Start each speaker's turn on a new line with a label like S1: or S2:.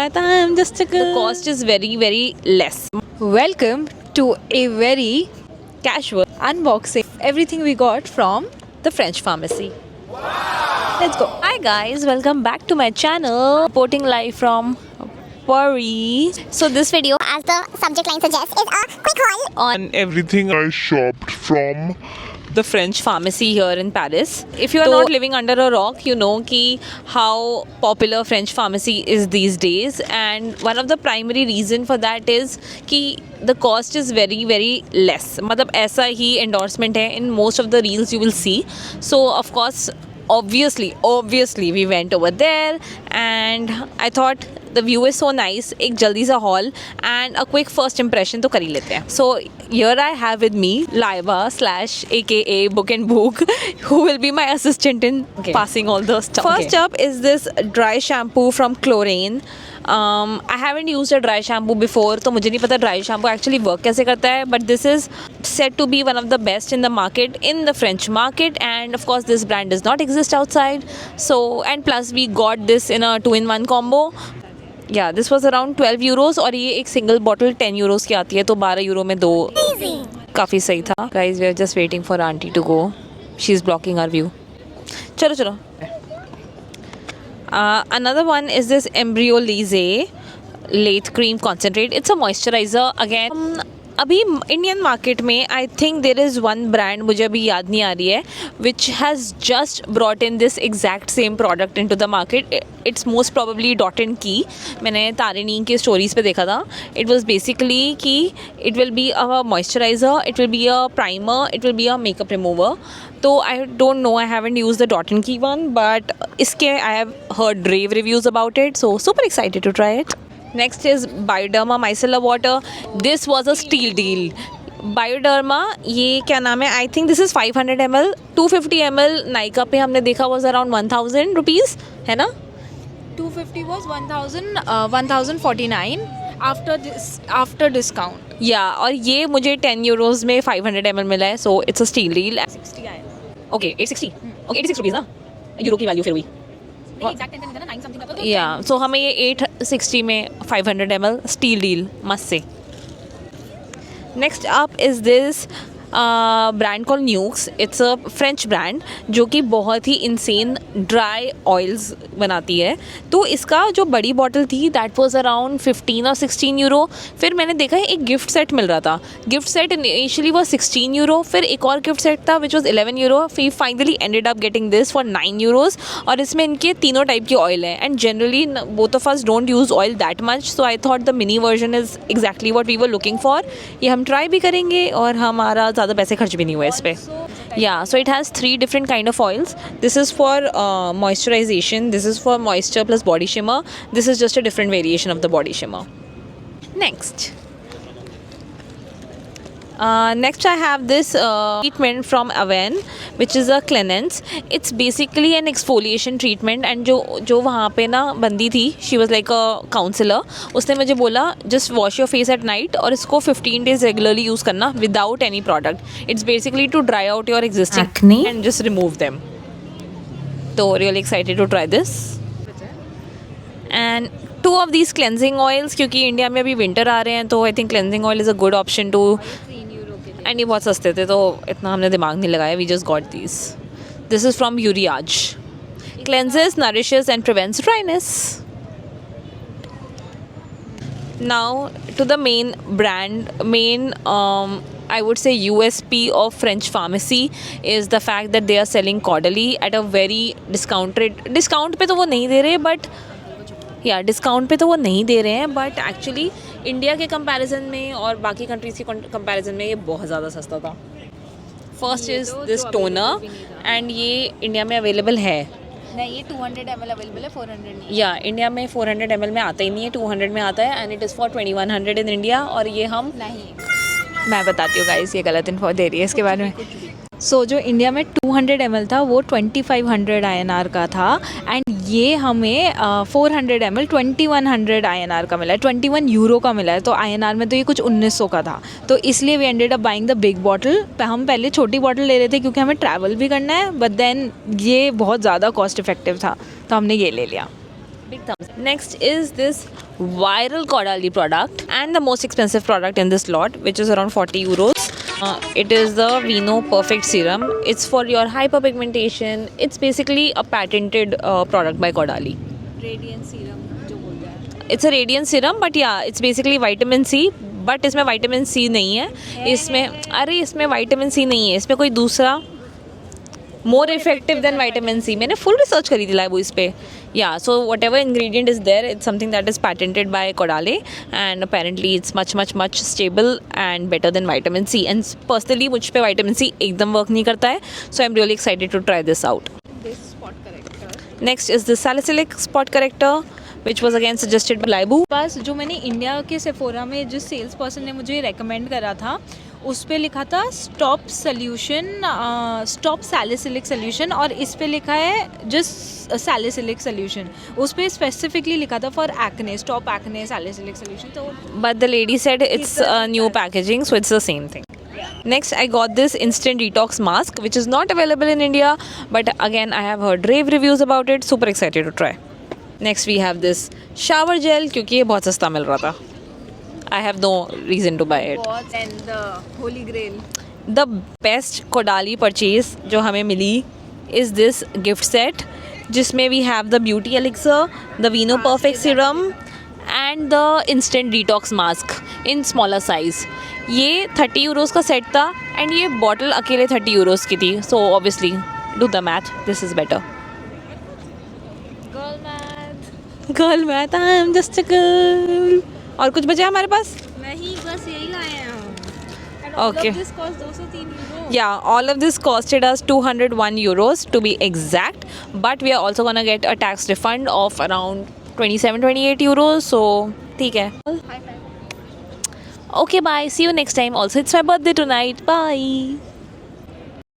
S1: I'm just a girl. The cost is very, very less.
S2: Welcome to a very
S1: Casual.
S2: unboxing. Everything we got from
S1: The French Pharmacy.
S2: Let's go.
S1: Hi guys, welcome back to my channel. Reporting live from Paris. So this video
S3: as the subject line suggests, is a quick haul
S1: on
S4: everything I shopped from
S1: the French Pharmacy here in Paris. If you are not living under a rock, you know कि how popular French Pharmacy is these days, and one of the primary reason for that is कि the cost is very, very less. मतलब ऐसा ही endorsement है in most of the reels you will see. So of course, obviously we went over there and I thought the view is so nice. एक जल्दी सा haul and a quick first impression तो कर ही लेते हैं. So here I have with me Laiba / aka Book and Book who will be my assistant in passing all the stuff. First up is this dry shampoo from Chlorane. I haven't used a dry shampoo before, तो मुझे नहीं पता dry shampoo actually work कैसे करता है, but this is said to be one of the best in the market, in the French market, and of course this brand does not exist outside. So and plus we got this in a 2-in-1 combo. Yeah, this was around 12 euros और ये एक single bottle 10 euros की आती है, तो 12 euro में दो काफ़ी सही था. Guys, we are just waiting for auntie to go. She is blocking our view. चलो. Another one is this Embryolisse Lathe Cream Concentrate. It's a moisturizer again. अभी इंडियन मार्केट में I think there is one brand, मुझे अभी याद नहीं आ रही है, which has just brought in this exact same product in to the market. It's most probably Dot and Key. मैंने तारिणी के स्टोरीज़ पे देखा था. इट वॉज बेसिकली कि it will be a moisturizer, it will be a primer, it will be a makeup remover. तो I don't no, I haven't use the Dot and Key one, but इसके I have heard rave reviews about it, so super excited to try it. Next is Bioderma Micellar Water. This was a steal deal. Bioderma, ये क्या नाम है? I think this is 500 ml. 250 ml Nykaa पे हमने देखा was around 1000 rupees, है ना?
S2: 250 was 1049 after discount.
S1: Yeah, और ये मुझे 10 euros में 500 ml मिला है, so it's a steal deal.
S2: 60 आया.
S1: Okay, 860. Okay, 86 rupees ना? यूरो की वैल्यू फिर हुई. या सो हमें ये 860 में 500 ml स्टील डील मस्त से. Next up is this brand call nukes. It's a French brand जो कि बहुत ही इंसेन ड्राई ऑयल्स बनाती है. तो इसका जो बड़ी बॉटल थी दैट वाज अराउंड 15 और 16 यूरो. फिर मैंने देखा है एक गिफ्ट सेट मिल रहा था. गिफ्ट सेट इनिशियली वो 16 यूरो, फिर एक और गिफ्ट सेट था विच वॉज 11 यूरो. फिर finally ended up getting this for 9 euros. और इसमें इनके तीनों टाइप की ऑयल है, and generally both of us don't use oil that much, so I thought the mini version is exactly what we were looking for. ये हम try भी करेंगे और हमारा ज़्यादा पैसे खर्च भी नहीं हुए इस पर. Yeah, so it has 3 different kind of oils. This is for moisturization, this is for moisture plus body shimmer, this is just a different variation of the body shimmer. Next I have this treatment from Avène which is a cleanse. It's basically an exfoliation treatment, and जो वहाँ पे ना बंदी थी, she was like a counselor. उसने मुझे बोला just wash your face at night और इसको 15 days regularly use करना without any product. It's basically to dry out your existing acne and just remove them. So really excited to try this. And 2 of these cleansing oils, क्योंकि India में अभी winter आ रहे हैं, तो I think cleansing oil is a good option to. And ये बहुत सस्ते थे तो इतना हमने दिमाग नहीं लगाया. We just got this is from Uriage. Cleanses, nourishes and prevents dryness. Now to the main brand, I would say USP of French Pharmacy is the fact that they are selling Caudalie at a very discount पे तो वो नहीं दे रहे, but discount पे तो वो नहीं दे रहे हैं, बट एक्चुअली इंडिया के कंपैरिजन में और बाकी कंट्रीज़ के कंपैरिजन में ये बहुत ज़्यादा सस्ता था. First is this toner, and ये इंडिया में अवेलेबल है
S2: नहीं, ये 200 ml अवेलेबल है, 400 नहीं.
S1: या इंडिया में 400 ml में आता ही नहीं है, 200 में आता है, and it is for 2100 in India. और ये हम
S2: नहीं,
S1: मैं बताती हूँ गाइस, ये गलत इन्फो दे रही है इसके बारे में.
S2: सो जो इंडिया में 200 ml था वो 2500 INR का था, एंड ये हमें 400 ml 2100 INR का मिला है, 21 यूरो का मिला है. तो INR में तो ये कुछ 1900 का था. तो इसलिए we ended up buying the big bottle. हम पहले छोटी बॉटल ले रहे थे क्योंकि हमें ट्रैवल भी करना है, बट देन ये बहुत ज़्यादा कॉस्ट इफेक्टिव था तो हमने ये ले लिया.
S1: Big thumbs. Next is this viral Caudalie product and the most expensive product in this lot, which is around 40 euros. It is the Vino Perfect Serum. It's for your hyperpigmentation. It's basically a patented product by Caudalie.
S2: Radiant serum जो बोलते हैं.
S1: It's a radiant serum, but yeah, it's basically vitamin C. But इसमें vitamin C नहीं है. इसमें vitamin C नहीं है. इसमें कोई दूसरा more effective than vitamin C. मैंने फुल रिसर्च करी थी लाइव इस पे. Yeah so whatever ingredient is there, it's something that is patented by Caudalie and apparently it's much stable and better than vitamin C. And personally मुझ पे vitamin C एकदम work नहीं करता है. So I am really excited to try this out. Next is the salicylic spot corrector which was again suggested by Laibu.
S2: बस जो मैंने India के सेफोरा में जिस सेल्स पर्सन ने मुझे रेकमेंड करा था उस पे लिखा था स्टॉप सैलिसिलिक सोल्यूशन और इस पे लिखा है जस्ट सैलिसिलिक सोल्यूशन. उस पे स्पेसिफिकली लिखा था for acne, stop acne salicylic solution. तो
S1: But the lady said it's new packaging, so it's the same thing. Next, I got this instant detox mask, which is not available in India, but again, I have heard rave reviews about it. Super excited to try. Next, we have this shower gel, क्योंकि ये बहुत सस्ता मिल रहा था. I have no reason to buy it.
S2: and the holy grail.
S1: The best Caudalie purchase जो हमें मिली is this gift set, जिसमें we have the beauty elixir, the Vino Perfect Serum and the instant detox mask in smaller size. ये 30 euros का set था and ये bottle अकेले 30 euros की थी. So obviously do the math, this is better. Girl math, I am just a girl. और कुछ बचा हमारे पास?
S2: नहीं, बस यही लाए हैं हम. And
S1: Okay.
S2: all of this cost 203 euro.
S1: Yeah, all of this costed us 201 euros to be exact, but we are also gonna get a tax refund of around 27-28 euros. So ठीक है. Okay, bye. See you next time. Also, it's my birthday tonight. Bye.